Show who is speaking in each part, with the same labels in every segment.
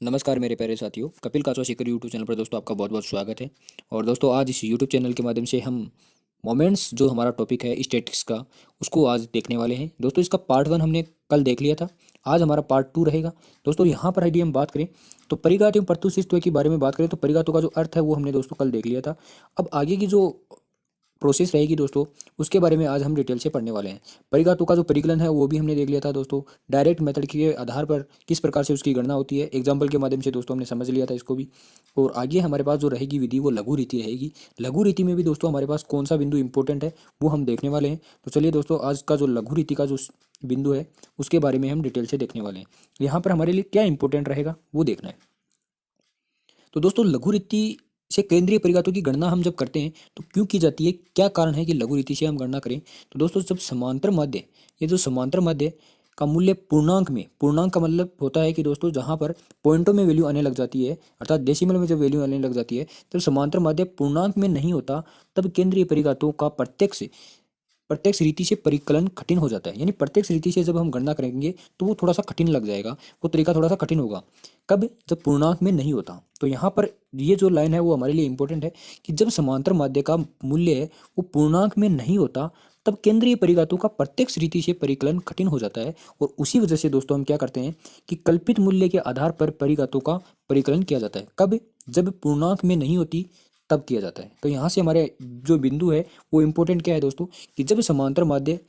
Speaker 1: नमस्कार मेरे प्यारे साथियों, कपिल काचवा शिखर यूट्यूब चैनल पर दोस्तों आपका बहुत बहुत स्वागत है। और दोस्तों आज इस यूट्यूब चैनल के माध्यम से हम मोमेंट्स जो हमारा टॉपिक है स्टैटिक्स का, उसको आज देखने वाले हैं। दोस्तों इसका पार्ट 1 हमने कल देख लिया था, आज हमारा पार्ट 2 रहेगा। दोस्तों यहाँ पर यदि हम बात करें तो परिघात एवं प्रत्युषित्व के बारे में बात करें तो परिघातों का जो अर्थ है वो हमने दोस्तों कल देख लिया था। अब आगे की जो प्रोसेस रहेगी दोस्तों, उसके बारे में आज हम डिटेल से पढ़ने वाले हैं। परिघातों का जो परिकलन है वो भी हमने देख लिया था दोस्तों। डायरेक्ट मेथड के आधार पर किस प्रकार से उसकी गणना होती है, एग्जाम्पल के माध्यम से दोस्तों हमने समझ लिया था इसको भी। और आगे हमारे पास जो रहेगी विधि वो लघु रीति रहेगी। लघु रीति में भी दोस्तों हमारे पास कौन सा बिंदु इंपॉर्टेंट है वो हम देखने वाले हैं। तो चलिए दोस्तों, आज का जो लघु रीति का जो बिंदु है उसके बारे में हम डिटेल से देखने वाले हैं। यहाँ पर हमारे लिए क्या इंपॉर्टेंट रहेगा वो देखना है। तो दोस्तों लघु रीति से केंद्रीय परिघातों की गणना हम जब करते हैं तो क्यों की जाती है, क्या कारण है कि लघु रीति से हम गणना करें। तो दोस्तों जब समांतर माध्य, ये जो समांतर माध्य का मूल्य पूर्णांक में, पूर्णांक का मतलब होता है कि दोस्तों जहाँ पर पॉइंटों में वैल्यू आने लग जाती है, अर्थात डेसिमल में जब वैल्यू आने लग जाती है, तब समांतर माध्य पूर्णांक में नहीं होता, तब केंद्रीय परिघातों का प्रत्यक्ष रीति से परिकलन कठिन हो जाता है। यानी प्रत्यक्ष रीति से जब हम गणना करेंगे तो वो थोड़ा सा कठिन लग जाएगा, वो तरीका थोड़ा सा कठिन होगा। कब? जब पूर्णांक में नहीं होता। तो यहाँ पर ये जो लाइन है वो हमारे लिए इंपॉर्टेंट है कि जब समांतर माध्य का मूल्य है वो पूर्णांक में नहीं होता, तब केंद्रीय परिघातों का प्रत्यक्ष रीति से परिकलन कठिन हो जाता है। और उसी वजह से दोस्तों हम क्या करते हैं कि कल्पित मूल्य के आधार पर परिघातों का परिकलन किया जाता है। कब? जब पूर्णांक में नहीं होती तब किया जाता है। तो यहाँ से हमारे जो बिंदु है वो इंपॉर्टेंट क्या है दोस्तों, कि जब समांतर माध्य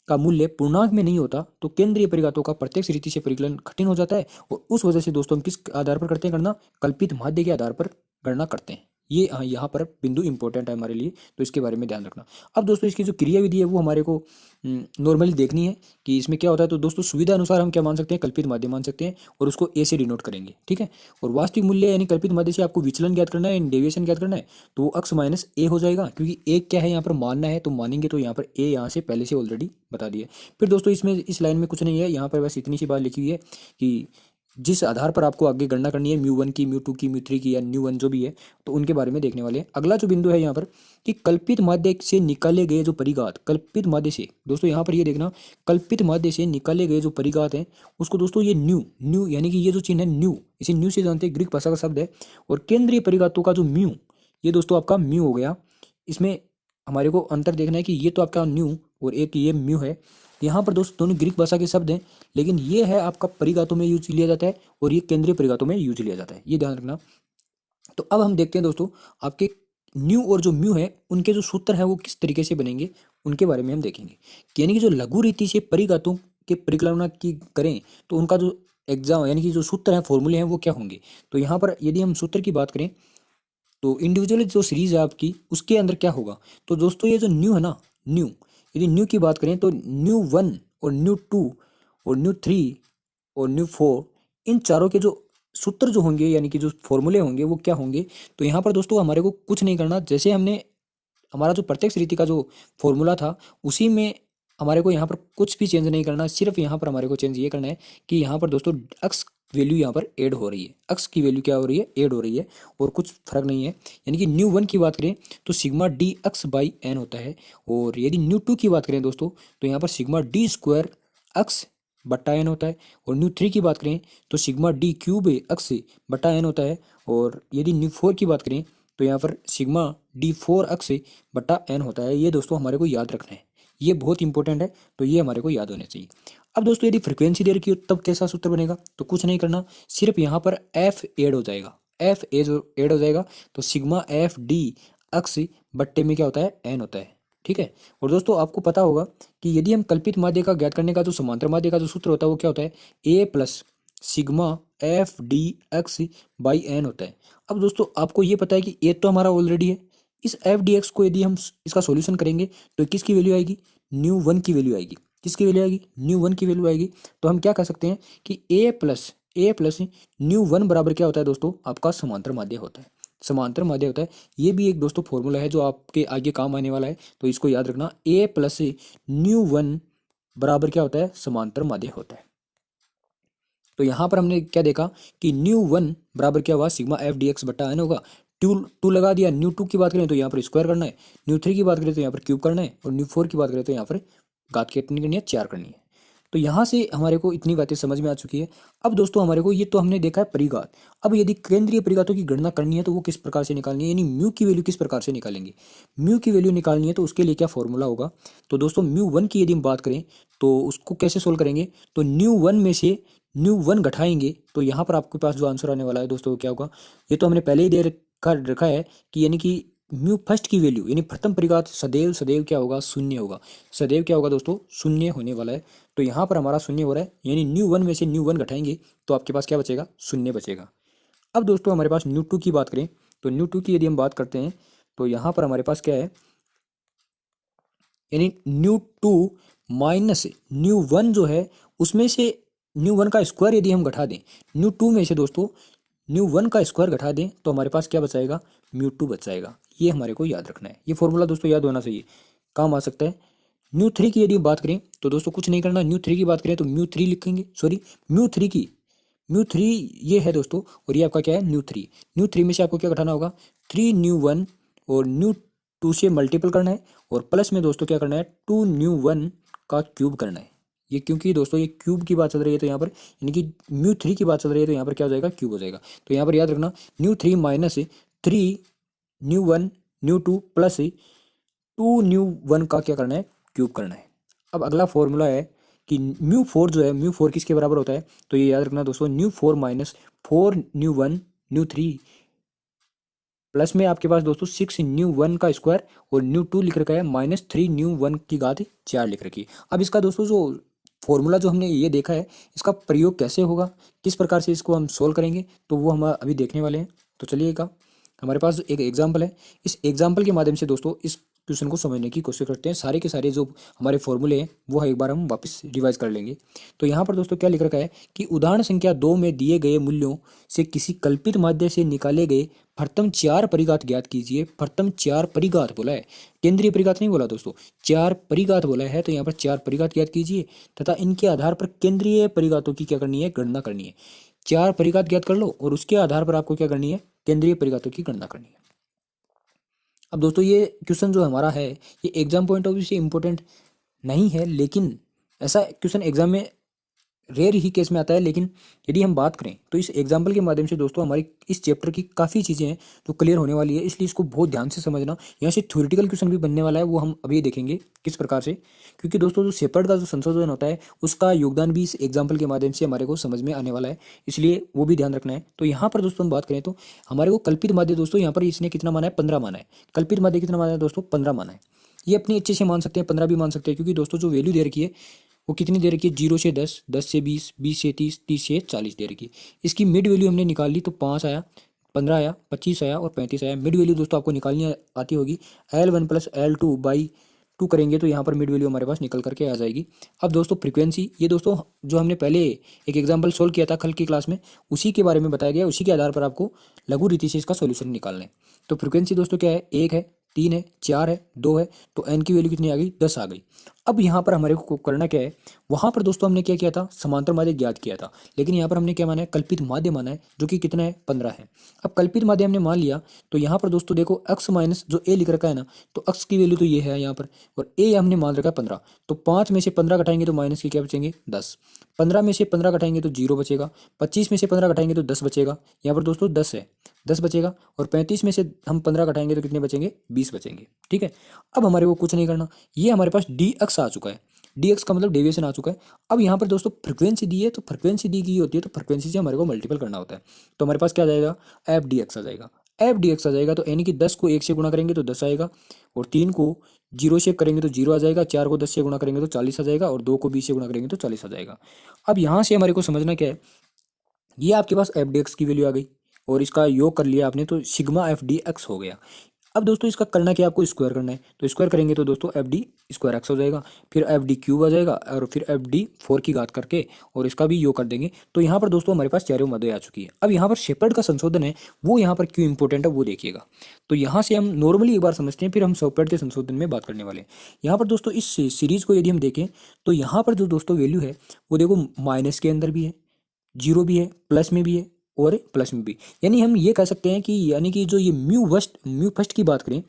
Speaker 1: का मूल्य पूर्णांक में नहीं होता तो केंद्रीय परिघातों का प्रत्यक्ष रीति से परिकलन कठिन हो जाता है। और उस वजह से दोस्तों हम किस आधार पर करते हैं गणना? कल्पित माध्य के आधार पर गणना करते हैं। ये यहाँ पर बिंदु इंपॉर्टेंट है हमारे लिए, तो इसके बारे में ध्यान रखना। अब दोस्तों इसकी जो क्रिया विधि है वो हमारे को नॉर्मली देखनी है कि इसमें क्या होता है। तो दोस्तों सुविधा अनुसार हम क्या मान सकते हैं? कल्पित माध्य मान सकते हैं और उसको ए से डिनोट करेंगे, ठीक है। और वास्तविक मूल्य यानी कल्पित माध्य से आपको विचलन ज्ञात करना है, डेविएशन ज्ञात करना है, तो वो अक्स माइनस ए हो जाएगा, क्योंकि ए क्या है यहाँ पर मानना है, तो मानेंगे तो यहाँ पर ए यहाँ से पहले से ऑलरेडी बता दिया। फिर दोस्तों इसमें इस लाइन में कुछ नहीं है, यहाँ पर बस इतनी सी बात लिखी हुई है कि जिस आधार पर आपको आगे गणना करनी है, म्यू 1 की, म्यू 2 की, म्यू 3 की या न्यू 1 जो भी है, तो उनके बारे में देखने वाले हैं। अगला जो बिंदु है यहाँ पर कि कल्पित माध्य से निकाले गए जो परिघात, कल्पित माध्य से दोस्तों यहाँ पर ये देखना, कल्पित माध्य से निकाले गए जो परिघात हैं उसको दोस्तों ये न्यू न्यू यानी कि ये जो चिन्ह है न्यू, इसे न्यू से जानते हैं, ग्रीक भाषा का शब्द है। और केंद्रीय परिघातों का जो म्यू, ये दोस्तों आपका म्यू हो गया। इसमें हमारे को अंतर देखना है कि ये तो आपका न्यू और एक ये म्यू है। यहाँ पर दोस्तों दोनों ग्रीक भाषा के शब्द हैं, लेकिन ये है आपका परिघातों में यूज लिया जाता है और ये केंद्रीय परिघातों में यूज लिया जाता है, ये ध्यान रखना। तो अब हम देखते हैं दोस्तों आपके न्यू और जो म्यू है उनके जो सूत्र हैं वो किस तरीके से बनेंगे, उनके बारे में हम देखेंगे। यानी कि जो लघु रीति से परिघातों के परिकलन की करें तो उनका जो एग्जाम यानी कि जो सूत्र हैं, फॉर्मूले हैं, वो क्या होंगे। तो यहाँ पर यदि हम सूत्र की बात करें तो इंडिविजुअल जो सीरीज है आपकी उसके अंदर क्या होगा। तो दोस्तों ये जो न्यू है ना, न्यू, यदि न्यू की बात करें तो न्यू 1 और न्यू 2 और न्यू 3 और न्यू 4, इन चारों के जो सूत्र जो होंगे यानी कि जो फॉर्मूले होंगे वो क्या होंगे। तो यहाँ पर दोस्तों हमारे को कुछ नहीं करना, जैसे हमने हमारा जो प्रत्यक्ष रीति का जो फॉर्मूला था उसी में हमारे को यहाँ पर कुछ भी चेंज नहीं करना। सिर्फ यहाँ पर हमारे को चेंज ये करना है कि यहाँ पर दोस्तों अक्स वैल्यू यहाँ पर ऐड हो रही है, अक्स की वैल्यू क्या हो रही है? ऐड हो रही है, और कुछ फर्क नहीं है। यानी कि न्यू 1 की बात करें तो sigma D x by N होता है, और यदि न्यू 2 की बात करें दोस्तों तो यहाँ पर सिग्मा डी स्क्वायर अक्स बट्टा एन होता है। और न्यू 3 की बात करें तो सिग्मा डी क्यूब अक्स बट्टा एन होता है। और यदि न्यू 4 की बात करें तो यहाँ पर सिग्मा डी 4 अक्स बट्टा एन होता है। ये दोस्तों हमारे को याद रखना है, ये बहुत इंपॉर्टेंट है, तो ये हमारे को याद होना चाहिए। अब दोस्तों यदि फ्रीक्वेंसी दे रखी हो तब कैसा सूत्र बनेगा, तो कुछ नहीं करना, सिर्फ यहाँ पर एफ ऐड हो जाएगा, एफ ऐड हो जाएगा, तो सिग्मा एफ डी अक्स बट्टे में क्या होता है? एन होता है, ठीक है। और दोस्तों आपको पता होगा कि यदि हम कल्पित माध्य का ज्ञात करने का जो समांतर माध्य का जो सूत्र होता है वो क्या होता है? A plus sigma F D X by N होता है। अब दोस्तों आपको ये पता है कि ए तो हमारा ऑलरेडी है, इस एफ डी एक्स को यदि हम इसका सॉल्यूशन करेंगे तो किसकी वैल्यू आएगी? न्यू 1 की वैल्यू आएगी। किसकी वैल्यू आएगी? न्यू 1 की वैल्यू आएगी। तो हम क्या कह सकते हैं कि ए प्लस न्यू 1 बराबर क्या होता है दोस्तों? आपका समांतर माध्य होता है, समांतर माध्य होता है। ये भी एक दोस्तों फॉर्मूला है जो आपके आगे काम आने वाला है, तो इसको याद रखना। ए प्लस न्यू 1 बराबर क्या होता है? समांतर माध्य होता है। तो यहाँ पर हमने क्या देखा कि न्यू 1 बराबर क्या हुआ? सिग्मा एफ डी एक्स बट्टा एन होगा। टू लगा दिया। न्यू 2 की बात करें तो यहाँ पर स्क्वायर करना है, न्यू 3 की बात करें तो यहाँ पर क्यूब करना है, और न्यू 4 की बात करें तो यहाँ पर घात कितनी करनी है? 4 करनी है। तो यहाँ से हमारे को इतनी बातें समझ में आ चुकी है। अब दोस्तों हमारे को ये तो हमने देखा है परिघात। अब यदि केंद्रीय परिघातों की गणना करनी है तो वो किस प्रकार से निकालनी है, यानी म्यू की वैल्यू किस प्रकार से निकालेंगे। म्यू की वैल्यू निकालनी है तो उसके लिए क्या फॉर्मूला होगा। तो दोस्तों म्यू 1 की यदि हम बात करें तो उसको कैसे सोल्व करेंगे, तो म्यू 1 में से म्यू 1 घटाएंगे तो यहाँ पर आपके पास जो आंसर आने वाला है दोस्तों वो क्या होगा। ये तो हमने पहले ही दे रखा है कि यानी कि म्यू फर्स्ट की वैल्यू यानी प्रथम परिघात सदैव सदैव क्या होगा, शून्य होगा। सदैव क्या होगा दोस्तों, शून्य होने वाला है। तो यहाँ पर हमारा शून्य हो रहा है, यानी म्यू 1 में से म्यू 1 घटाएंगे तो आपके पास क्या बचेगा, शून्य बचेगा। अब दोस्तों हमारे पास म्यू 2 की बात करें तो म्यू 2 की यदि हम बात करते हैं तो यहाँ पर हमारे पास क्या है, यानी म्यू 2 माइनस म्यू 1 जो है उसमें से म्यू 1 का स्क्वायर यदि हम घटा दें, म्यू 2 में से दोस्तों म्यू 1 का स्क्वायर घटा दें तो हमारे पास क्या बचाएगा, म्यू 2 बच जाएगा। ये हमारे को याद रखना है, ये फॉर्मूला दोस्तों याद होना चाहिए, काम आ सकता है। म्यू 3 की यदि बात करें तो दोस्तों कुछ नहीं करना, म्यू 3 की बात करें तो म्यू 3 लिखेंगे, सॉरी म्यू 3 ये है दोस्तों, और ये आपका क्या है म्यू 3 में से आपको क्या घटाना होगा, 3 म्यू 1 और म्यू 2 से मल्टीपल करना है और प्लस में दोस्तों क्या करना है, 2 म्यू 1 का क्यूब करना है। ये क्योंकि दोस्तों ये क्यूब की बात चल रही है तो यहाँ पर यानी कि म्यू 3 की बात चल रही है तो यहाँ पर क्या हो जाएगा, क्यूब हो जाएगा। तो यहाँ पर याद रखना mu 3 minus 3 mu 1 mu 2 plus 2 mu 1 का क्या करना है, क्यूब करना है। अब अगला फॉर्मूला है कि म्यू 4 जो है, म्यू 4 किसके बराबर होता है, तो ये याद रखना दोस्तों mu 4 minus 4 mu 1 mu 3 plus में आपके पास दोस्तों 6 म्यू 1 का स्क्वायर और म्यू 2 लिख रखा है माइनस 3 म्यू 1 की घात 4 लिख रखी है। अब इसका दोस्तों जो फॉर्मूला जो हमने ये देखा है इसका प्रयोग कैसे होगा, किस प्रकार से इसको हम सोल्व करेंगे, तो वो हम अभी देखने वाले हैं। तो चलिएगा, हमारे पास एक एग्जाम्पल है, इस एग्जाम्पल के माध्यम से दोस्तों इस क्वेश्चन को समझने की कोशिश करते हैं। सारे के सारे जो हमारे फॉर्मूले हैं वो एक बार हम वापस रिवाइज कर लेंगे। तो यहाँ पर दोस्तों क्या लिख रखा है कि उदाहरण संख्या 2 में दिए गए मूल्यों से किसी कल्पित माध्य से निकाले गए प्रथम 4 परिघात ज्ञात कीजिए। प्रथम 4 परिघात बोला है, केंद्रीय परिघात नहीं बोला दोस्तों, 4 परिघात बोला है। तो यहाँ पर 4 परिघात ज्ञात कीजिए तथा इनके आधार पर केंद्रीय परिघातों की क्या करनी है, गणना करनी है। 4 परिघात ज्ञात कर लो और उसके आधार पर आपको क्या करनी है, केंद्रीय परिघातों की गणना करनी है। अब दोस्तों ये क्वेश्चन जो हमारा है ये एग्जाम पॉइंट ऑफ व्यू से इम्पोर्टेंट नहीं है, लेकिन ऐसा क्वेश्चन एग्जाम में रेयर ही केस में आता है। लेकिन यदि हम बात करें तो इस एग्जाम्पल के माध्यम से दोस्तों हमारी इस चैप्टर की काफ़ी चीज़ें हैं जो क्लियर होने वाली है, इसलिए इसको बहुत ध्यान से समझना। यहाँ से थ्योरेटिकल क्वेश्चन भी बनने वाला है, वो हम अभी देखेंगे किस प्रकार से, क्योंकि दोस्तों जो शेपर्ड का जो संशोधन होता है उसका योगदान भी इस एग्जाम्पल के माध्यम से हमारे को समझ में आने वाला है, इसलिए वो भी ध्यान रखना है। तो यहाँ पर दोस्तों हम बात करें तो हमारे को कल्पित माध्य दोस्तों यहाँ पर इसने कितना माना है, 15 माना है। कल्पित माध्य कितना माना है दोस्तों, 15 माना है। ये अपनी अच्छे से मान सकते हैं, 15 भी मान सकते हैं, क्योंकि दोस्तों जो वैल्यू दे रखी है वो कितनी दे रखी है, 0 से 10, 10 से 20, 20 से 30, 30 से 40 दे रखी है। इसकी मिड वैल्यू हमने निकाल ली तो 5 आया, 15 आया, 25 आया और 35 आया। मिड वैल्यू दोस्तों आपको निकालनी आती होगी, L1 प्लस L2/2 करेंगे तो यहाँ पर मिड वैल्यू हमारे पास निकल करके आ जाएगी। अब दोस्तों फ्रीक्वेंसी, ये दोस्तों जो हमने पहले एक एग्जाम्पल सोल्व किया था कल की क्लास में, उसी के बारे में बताया गया, उसी के आधार पर आपको लघु रीति से इसका सोल्यूशन निकालना है। तो फ्रीक्वेंसी दोस्तों क्या है, 1 है, 3 है, 4 है, 2 है, तो n की वैल्यू कितनी आ गई, 10 आ गई। अब यहाँ पर हमारे को करना क्या है, वहाँ पर दोस्तों हमने क्या किया था, समांतर माध्य ज्ञात किया था, लेकिन यहाँ पर हमने क्या माना है, कल्पित माध्य माना है, जो कि कितना है, 15 है। अब कल्पित माध्य हमने मान लिया तो यहाँ पर दोस्तों देखो x माइनस जो a लिख रखा है ना, तो x की वैल्यू तो ये है यहाँ पर, और a हमने मान रखा है 15। तो 5 में से 15 घटाएंगे तो माइनस के क्या बचेंगे, 10। 15 में से 15 घटाएंगे तो 0 बचेगा। 25 में से 15 घटाएंगे तो 10 बचेगा, यहाँ पर दोस्तों 10 है, 10 बचेगा। और 35 में से हम 15 घटाएंगे तो कितने बचेंगे, 20 बचेंगे। ठीक है, अब हमारे को कुछ नहीं करना, ये हमारे पास dx आ चुका है, dx का मतलब डेविएशन आ चुका है। अब यहाँ पर दोस्तों फ्रिक्वेंसी दी है, तो फ्रिक्वेंसी दी गई होती है तो फ्रिक्वेंसी से हमारे को मल्टीपल करना होता है। तो हमारे पास क्या आ जाएगा, एफ डी एक्स आ जाएगा। एफ डी एक्स आ जाएगा तो यानी कि 10 को 1 से गुणा करेंगे तो 10 आएगा, और 3 को 0 से करेंगे तो 0 आ जाएगा, 4 को 10 से गुणा करेंगे तो 40 आ जाएगा, और 2 को 20 से गुणा करेंगे तो 40 आ जाएगा। अब यहाँ से हमारे को समझना क्या है, ये आपके पास एफ डी एक्स की वैल्यू आ गई और इसका योग कर लिया आपने तो सिग्मा एफ डी एक्स हो गया। अब दोस्तों इसका करना क्या है, आपको स्क्वायर करना है, तो स्क्वायर करेंगे तो दोस्तों एफ डी स्क्वायर एक्स हो जाएगा, फिर एफ डी क्यूब आ जाएगा, और फिर एफ डी 4 की घात करके और इसका भी योग कर देंगे। तो यहाँ पर दोस्तों हमारे पास चारों मदे आ चुकी है। अब यहाँ पर शेपर्ड का संशोधन है, वो यहाँ पर क्यों इंपॉर्टेंट है वो देखिएगा। तो यहाँ से हम नॉर्मली एक बार समझते हैं, फिर हम शेपर्ड के संशोधन में बात करने वाले हैं। यहाँ पर दोस्तों इस सीरीज को यदि हम देखें तो यहाँ पर जो दोस्तों वैल्यू है वो देखो माइनस के अंदर भी है, 0 भी है, प्लस में भी है, और प्लस में भी। यानी हम ये कह सकते हैं कि यानी कि जो ये म्यू फर्स्ट की बात करें,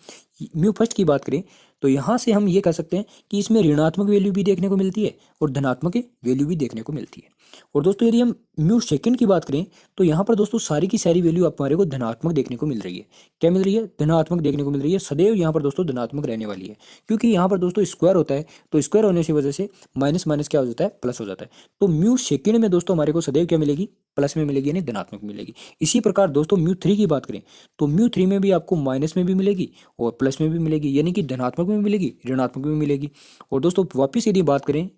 Speaker 1: म्यू फर्स्ट की बात करें तो यहाँ से हम ये कह सकते हैं कि इसमें ऋणात्मक वैल्यू भी देखने को मिलती है और धनात्मक वैल्यू भी देखने को मिलती है। और दोस्तों यदि हम म्यू सेकंड की बात करें तो यहाँ पर दोस्तों सारी की सारी वैल्यू हमारे को धनात्मक देखने को मिल रही है। क्या मिल रही है? धनात्मक देखने को मिल रही है। सदैव यहाँ पर दोस्तों धनात्मक रहने वाली है, क्योंकि यहाँ पर दोस्तों स्क्वायर होता है, तो स्क्वायर होने की वजह से माइनस माइनस क्या हो जाता है? प्लस हो जाता है। तो म्यू सेकंड में दोस्तों हमारे को सदैव क्या मिलेगी? प्लस में मिलेगी, यानी धनात्मक मिलेगी। इसी प्रकार दोस्तों म्यू थ्री की बात करें तो म्यू थ्री में भी आपको माइनस में भी मिलेगी और प्लस में भी मिलेगी, यानी कि धनात्मक में मिलेगी, ऋणात्मक में मिलेगी। और दोस्तों वापिस यदि बात करें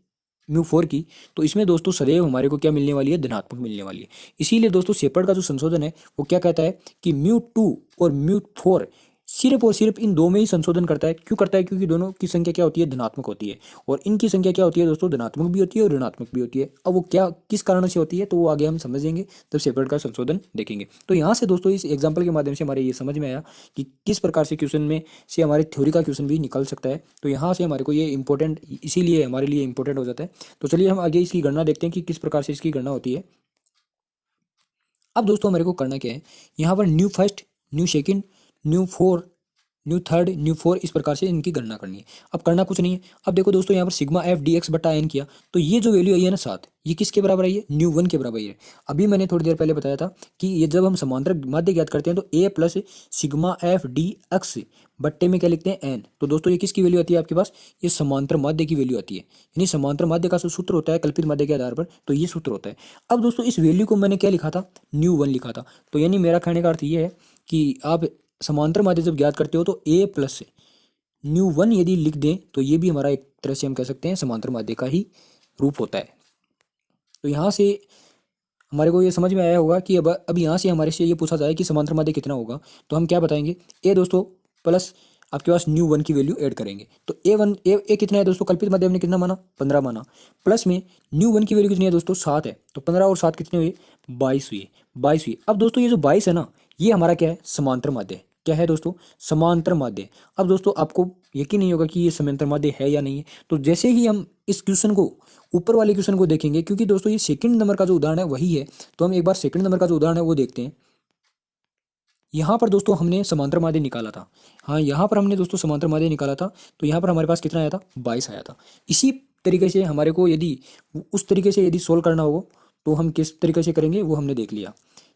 Speaker 1: म्यू फोर की तो इसमें दोस्तों सदैव हमारे को क्या मिलने वाली है? धनात्मक मिलने वाली है। इसीलिए दोस्तों शेपर्ड का जो संशोधन है वो क्या कहता है कि म्यू टू और म्यू फोर सिर्फ और सिर्फ इन दो में ही संशोधन करता है। क्यों करता है? क्योंकि दोनों की संख्या क्या होती है? धनात्मक होती है, और इनकी संख्या क्या होती है दोस्तों? धनात्मक भी होती है और ऋणात्मक भी होती है। अब वो क्या किस कारण से होती है तो वो आगे हम समझेंगे जब शेपर्ड का संशोधन देखेंगे। तो यहाँ से दोस्तों इस एग्जाम्पल के माध्यम से हमारे ये समझ में आया कि किस प्रकार से क्वेश्चन में से हमारे थ्योरी का क्वेश्चन भी निकल सकता है। तो यहाँ से हमारे को ये इंपॉर्टेंट, इसीलिए हमारे लिए इंपॉर्टेंट हो जाता है। तो चलिए हम आगे इसकी गणना देखते हैं कि किस प्रकार से इसकी गणना होती है। अब दोस्तों हमारे को करना क्या है, यहाँ पर new first, new second, new four, new third, new four, इस प्रकार से इनकी गणना करनी है। अब करना कुछ नहीं है। अब देखो दोस्तों यहाँ पर सिग्मा एफ डी एक्स बटा एन किया तो ये जो वैल्यू आई है ना 7, ये किसके बराबर आई है? न्यू वन के बराबर आई है। अभी मैंने थोड़ी देर पहले बताया था कि ये जब हम समांतर माध्य ज्ञात करते हैं तो A plus sigma F D X बट्टे में क्या लिखते हैं? एन। तो दोस्तों ये किसकी वैल्यू आती है आपके पास? ये समांतर माध्य की वैल्यू आती है। यानी समांतर माध्य का जो सूत्र होता है कल्पित माध्य के आधार पर, तो ये सूत्र होता है। अब दोस्तों इस वैल्यू को मैंने क्या लिखा था? न्यू वन लिखा था। तो यानी मेरा कहने का अर्थ ये है कि आप समांतर माध्य जब ज्ञात करते हो तो ए प्लस न्यू वन यदि लिख दें तो ये भी हमारा एक तरह से हम कह सकते हैं समांतर माध्य का ही रूप होता है। तो यहाँ से हमारे को ये समझ में आया होगा कि अब यहाँ से हमारे से ये पूछा जाए कि समांतर माध्य कितना होगा तो हम क्या बताएंगे? ए दोस्तों प्लस आपके पास न्यू वन की वैल्यू ऐड करेंगे तो ए वन ए कितना है दोस्तों? कल्पित माध्य हमने कितना माना? 15 माना। प्लस में न्यू वन की वैल्यू कितनी है दोस्तों? 7 है। तो 15 और 7 कितने हुए? 22 हुए। 22 हुई। अब दोस्तों ये जो 22 है ना, ये हमारा क्या है? समांतर माध्य है। क्या है दोस्तों? समांतर माध्य। अब दोस्तों आपको यकीन नहीं होगा कि ये समांतर माध्य है या नहीं है। तो जैसे ही हम इस क्वेश्चन को, ऊपर वाले क्वेश्चन को देखेंगे, क्योंकि दोस्तों ये सेकंड नंबर का जो उदाहरण है वही है, तो हम एक बार सेकंड नंबर का जो उदाहरण है वो देखते हैं। यहाँ पर दोस्तों हमने समांतर माध्य निकाला था। हाँ, यहाँ पर हमने दोस्तों समांतर माध्य निकाला था। तो यहाँ पर हमारे पास कितना आया था? 22 आया था। इसी तरीके से हमारे को यदि उस तरीके से यदि सोल्व करना हो तो हम किस तरीके से करेंगे वो हमने देख लिया।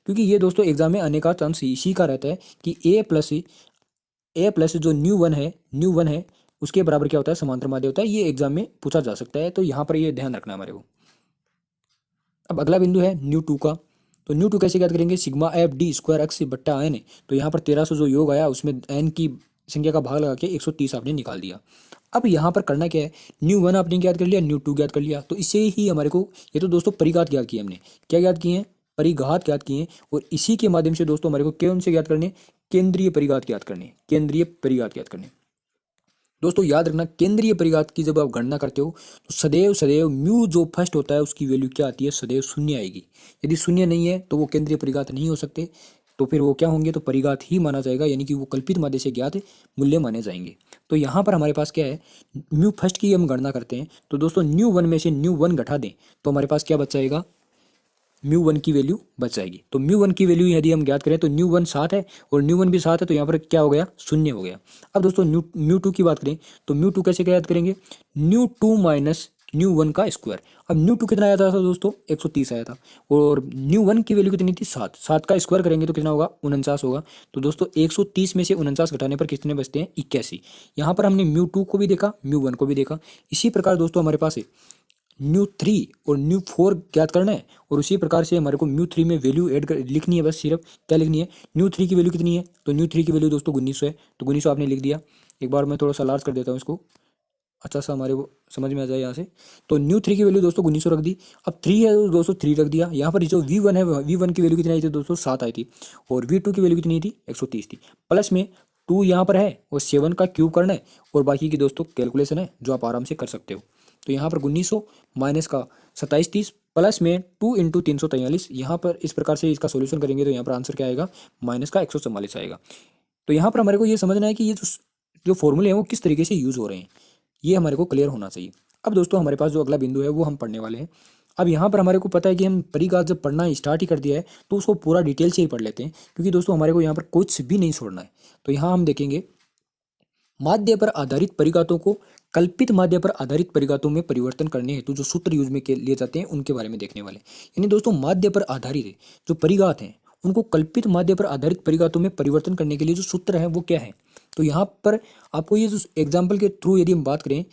Speaker 1: क्योंकि ये दोस्तों एग्जाम में आने का चांस इसी का रहता है कि ए प्लस जो न्यू वन है उसके बराबर क्या होता है? समांतर माध्य होता है। ये एग्जाम में पूछा जा सकता है, तो यहाँ पर ये ध्यान रखना है हमारे को। अब अगला बिंदु है न्यू टू का। तो न्यू टू कैसे याद करेंगे? Sigma F D square x बट्टा एन है। तो यहाँ पर 1300 जो योग आया उसमें एन की संख्या का भाग लगा के 130 आपने निकाल दिया। अब यहाँ पर करना क्या है? न्यू वन आपने याद कर लिया, न्यू टू याद कर लिया। तो इससे ही हमारे को ये तो दोस्तों परिघात याद किए हमने। क्या याद किए हैं? परिघात याद किए हैं। और इसी के माध्यम से दोस्तों हमारे को कौन से याद करने? केंद्रीय परिघात याद करने। केंद्रीय परिघात याद करने। दोस्तों याद रखना, केंद्रीय परिघात की जब आप गणना करते हो तो सदैव सदैव म्यू जो फर्स्ट होता है उसकी वैल्यू क्या आती है? सदैव शून्य आएगी। यदि शून्य नहीं है तो वो केंद्रीय परिघात नहीं हो सकते। तो फिर वो क्या होंगे? तो परिघात ही माना जाएगा, यानी कि वो कल्पित माध्य से ज्ञात मूल्य माने जाएंगे। तो यहाँ पर हमारे पास क्या है? म्यू फर्स्ट की हम गणना करते हैं तो दोस्तों न्यू वन में से न्यू वन घटा दें तो हमारे पास क्या बच जाएगा? म्यू वन की वैल्यू बच जाएगी। तो म्यू वन की वैल्यू यदि हम ज्ञात करें तो न्यू वन 7 है और न्यू वन भी 7 है, तो यहाँ पर क्या हो गया? शून्य हो गया। अब दोस्तों म्यू टू की बात करें तो म्यू टू कैसे याद करेंगे? Nu two minus nu one का स्क्वायर। अब न्यू टू कितना आया था दोस्तों? 130 आया था। और न्यू वन की वैल्यू कितनी थी? 7। 7 का स्क्वायर करेंगे तो कितना होगा? 49 होगा। तो दोस्तों 130 में से 49 घटाने पर कितने बचते हैं? 81। यहाँ पर हमने म्यू टू को भी देखा, म्यू वन को भी देखा। इसी प्रकार दोस्तों हमारे पास है न्यू थ्री और न्यू फोर ज्ञात करना है, और उसी प्रकार से हमारे को म्यू थ्री में वैल्यू ऐड कर लिखनी है। बस सिर्फ क्या लिखनी है? न्यू थ्री की वैल्यू कितनी है? तो न्यू थ्री की वैल्यू दोस्तों 1900 है। तो 1900 आपने लिख दिया। एक बार मैं थोड़ा सा लार्ज कर देता हूँ इसको, अच्छा सा हमारे वो समझ में आ जाए यहाँ से। तो न्यू थ्री की वैल्यू दोस्तों 1900 रख दी। अब थ्री है तो दोस्तों 3 रख दिया। यहाँ पर जो वी वन है, वी वन की वैल्यू कितनी आई थी दोस्तों? 7 आई थी। और वी टू की वैल्यू कितनी थी? 130 थी। प्लस में 2 यहाँ पर है और 7 का क्यूब करना है, और बाकी की दोस्तों कैलकुलेशन है जो आप आराम से कर सकते हो। तो यहाँ पर 1900 माइनस का 2730 प्लस में 2 इंटू 343। यहाँ पर इस प्रकार से इसका सोल्यूशन करेंगे तो यहाँ पर आंसर क्या आएगा? माइनस का 144 आएगा। तो यहाँ पर हमारे को ये समझना है कि ये जो फॉर्मूले हैं वो किस तरीके से यूज़ हो रहे हैं, ये हमारे को क्लियर होना चाहिए। अब दोस्तों हमारे पास जो अगला बिंदु है वो हम पढ़ने वाले हैं। अब यहाँ पर हमारे को पता है कि हम परिघात जब पढ़ना स्टार्ट ही कर दिया है तो उसको पूरा डिटेल से ही पढ़ लेते हैं, क्योंकि दोस्तों हमारे को यहाँ पर कुछ भी नहीं छोड़ना है। तो यहाँ हम देखेंगे माध्य पर आधारित परिघातों को कल्पित माध्य पर आधारित परिघातों में परिवर्तन करने हेतु जो सूत्र यूज में लिए जाते हैं उनके बारे में देखने वाले। यानी दोस्तों माध्य पर आधारित जो परिघात हैं उनको कल्पित माध्य पर आधारित परिघातों में परिवर्तन करने के लिए जो सूत्र है वो क्या है। तो यहाँ पर आपको ये जो एग्जाम्पल के थ्रू यदि हम बात करें,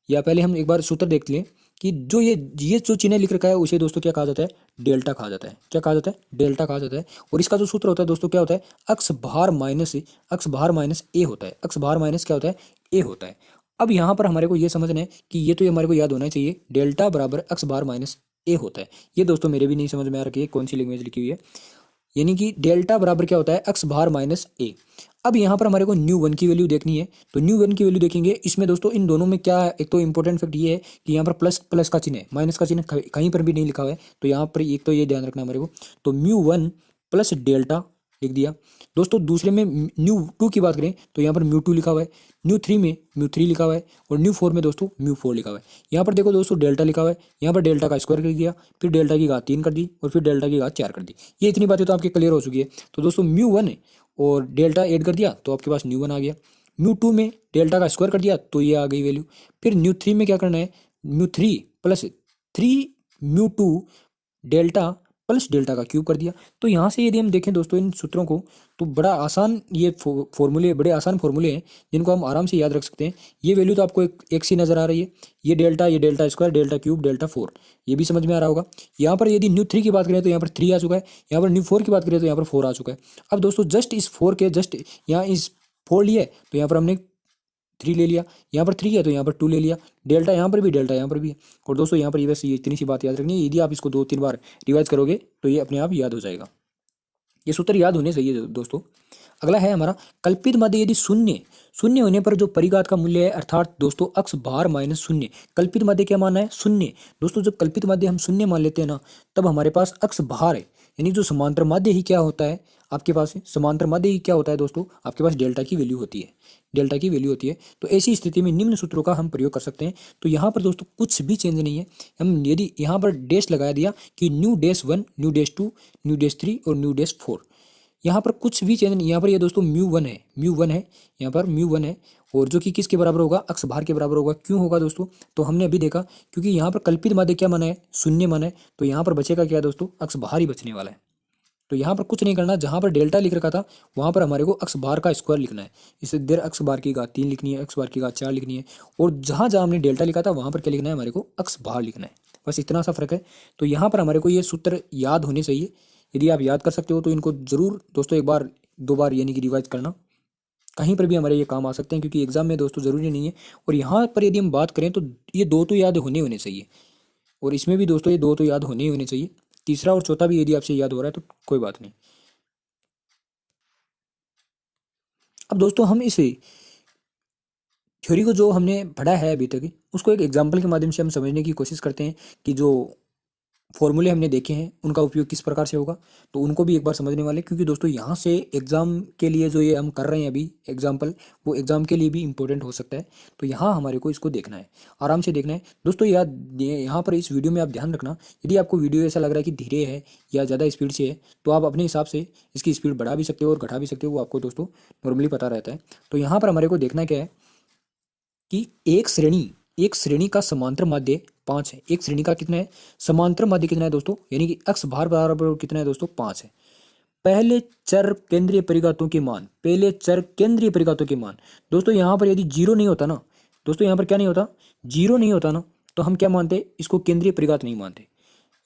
Speaker 1: या पहले हम एक बार सूत्र देख लें कि जो ये जो चिन्ह लिख रखा है उसे दोस्तों क्या कहा जाता है, डेल्टा कहा जाता है। क्या कहा जाता है, डेल्टा कहा जाता है। और इसका जो सूत्र होता है दोस्तों क्या होता है, अक्स भार माइनस ए होता है। अक्स भार माइनस क्या होता है, ए होता है। अब यहाँ पर हमारे को ये समझना है कि ये तो ये हमारे को याद होना चाहिए, डेल्टा बराबर अक्स भार माइनस ए होता है। ये दोस्तों मेरे भी नहीं समझ में आ रही है कौन सी लैंग्वेज लिखी हुई है। यानी कि डेल्टा बराबर क्या होता है, एक्स भार माइनस ए। अब यहाँ पर हमारे को न्यू वन की वैल्यू देखनी है, तो न्यू वन की वैल्यू देखेंगे। इसमें दोस्तों इन दोनों में क्या है, एक तो इंपॉर्टेंट फैक्ट ये है कि यहाँ पर प्लस प्लस का चिन्ह है, माइनस का चिन्ह कहीं पर भी नहीं लिखा हुआ है। तो यहाँ पर एक तो ये ध्यान रखना है हमारे को। तो म्यू वन प्लस डेल्टा लिख दिया दोस्तों। दूसरे में न्यू टू की बात करें तो यहाँ पर म्यू टू लिखा हुआ है, न्यू थ्री में म्यू थ्री लिखा हुआ है, और न्यू फोर में दोस्तों म्यू फोर लिखा हुआ है। यहाँ पर देखो दोस्तों डेल्टा लिखा हुआ है, यहाँ पर डेल्टा का स्क्वायर कर दिया, फिर डेल्टा की घात 3 कर दी, और फिर डेल्टा की घात 4 कर दी। ये इतनी बातें तो आपकी क्लियर हो चुकी है। तो दोस्तों म्यू वन और डेल्टा ऐड कर दिया तो आपके पास न्यू वन आ गया। म्यू टू में डेल्टा का स्क्वायर कर दिया तो ये आ गई वैल्यू। फिर न्यू थ्री में क्या करना है, mu three plus three mu two delta plus delta का क्यूब कर दिया। तो यहाँ से यदि हम देखें दोस्तों इन सूत्रों को, तो बड़ा आसान ये फॉर्मूले, बड़े आसान फॉर्मूले हैं जिनको हम आराम से याद रख सकते हैं। ये वैल्यू तो आपको एक सी नज़र आ रही है, ये delta square, delta cube, delta four, ये भी समझ में आ रहा होगा। यहाँ पर यदि न्यू थ्री की बात करें तो यहाँ पर थ्री आ चुका है, यहाँ पर न्यू फोर की बात करें तो यहाँ पर फोर आ चुका है। अब दोस्तों जस्ट इस फोर के जस्ट यहाँ इस फोर लिए तो यहाँ पर हमने थ्री ले लिया, यहाँ पर थ्री है तो यहाँ पर टू ले लिया, डेल्टा यहाँ पर भी, डेल्टा यहाँ पर भी है। और दोस्तों यहाँ पर ये बस ये इतनी सी बात याद रखनी है। यदि आप इसको 2-3 बार रिवाइज करोगे तो ये अपने आप याद हो जाएगा। ये सूत्र याद होने चाहिए दोस्तों। अगला है हमारा कल्पित माध्य यदि शून्य शून्य होने पर जो परिघात का मूल्य है, अर्थात दोस्तों अक्स भार माइनस शून्य। कल्पित माध्य क्या मानना है, शून्य। दोस्तों जब कल्पित माध्य हम शून्य मान लेते हैं ना, तब हमारे पास अक्स भार है, यानी जो समांतर माध्य ही क्या होता है आपके पास, समांतर माध्य ही क्या होता है दोस्तों, आपके पास डेल्टा की वैल्यू होती है, डेल्टा की वैल्यू होती है। तो ऐसी स्थिति में निम्न सूत्रों का हम प्रयोग कर सकते हैं। तो यहाँ पर दोस्तों कुछ भी चेंज नहीं है। हम यदि यहाँ पर डैश लगा दिया कि nu dash one, nu dash two, nu dash three और न्यू डैश फोर, यहाँ पर कुछ भी चेंज नहीं। यहाँ पर ये दोस्तों म्यू वन है, म्यू वन है, यहाँ पर म्यू वन है, और जो कि किसके बराबर होगा, अक्स भार के बराबर होगा। क्यों होगा दोस्तों, तो हमने अभी देखा क्योंकि यहाँ पर कल्पित माध्य क्या माना है, शून्य माना है। तो यहाँ पर बचेगा क्या दोस्तों, अक्स भार ही बचने वाला है। तो यहाँ पर कुछ नहीं करना, जहाँ पर डेल्टा लिख रखा था वहाँ पर हमारे को अक्स बार का स्क्वायर लिखना है। इससे देर अक्स बार की घात 3 लिखनी है, अक्स बार की घात 4 लिखनी है, और जहाँ जहाँ हमने डेल्टा लिखा था वहाँ पर क्या लिखना है, हमारे को अक्स बार लिखना है। बस इतना सा फर्क है। तो यहाँ पर हमारे को ये सूत्र याद होने चाहिए। यदि आप याद कर सकते हो तो इनको जरूर दोस्तों एक बार 2 बार यानी कि रिवाइज करना, कहीं पर भी हमारे ये काम आ सकते हैं, क्योंकि एग्जाम में दोस्तों ज़रूरी नहीं है। और यहाँ पर यदि हम बात करें तो ये दो तो याद होने चाहिए, और इसमें भी दोस्तों ये दो तो याद होने चाहिए। तीसरा और चौथा भी यदि आपसे याद हो रहा है तो कोई बात नहीं। अब दोस्तों हम इस थ्योरी को जो हमने पढ़ा है अभी तक, उसको एक एग्जाम्पल के माध्यम से हम समझने की कोशिश करते हैं कि जो फॉर्मूले हमने देखे हैं उनका उपयोग किस प्रकार से होगा। तो उनको भी एक बार समझने वाले, क्योंकि दोस्तों यहाँ से एग्ज़ाम के लिए जो ये हम कर रहे हैं अभी एग्जाम्पल, वो एग्ज़ाम के लिए भी इंपॉर्टेंट हो सकता है। तो यहाँ हमारे को इसको देखना है, आराम से देखना है दोस्तों। यहाँ पर इस वीडियो में आप ध्यान रखना, यदि आपको वीडियो ऐसा लग रहा है कि धीरे है या ज़्यादा स्पीड से है, तो आप अपने हिसाब से इसकी स्पीड बढ़ा भी सकते हो और घटा भी सकते हो, वो आपको दोस्तों नॉर्मली पता रहता है। तो यहाँ पर हमारे को देखना क्या है कि एक श्रेणी का समांतर माध्य 5 है। एक श्रेणी का कितना है, समांतर माध्य कितना है दोस्तों, यानी कि अक्स भार बराबर कितना है दोस्तों, 5 है। पहले चर केंद्रीय परिघातों के मान, पहले चर केंद्रीय परिघातों के मान दोस्तों, यहाँ पर यदि जीरो नहीं होता ना दोस्तों, यहाँ पर क्या नहीं होता, जीरो नहीं होता ना, तो हम क्या मानते, इसको केंद्रीय परिघात नहीं मानते।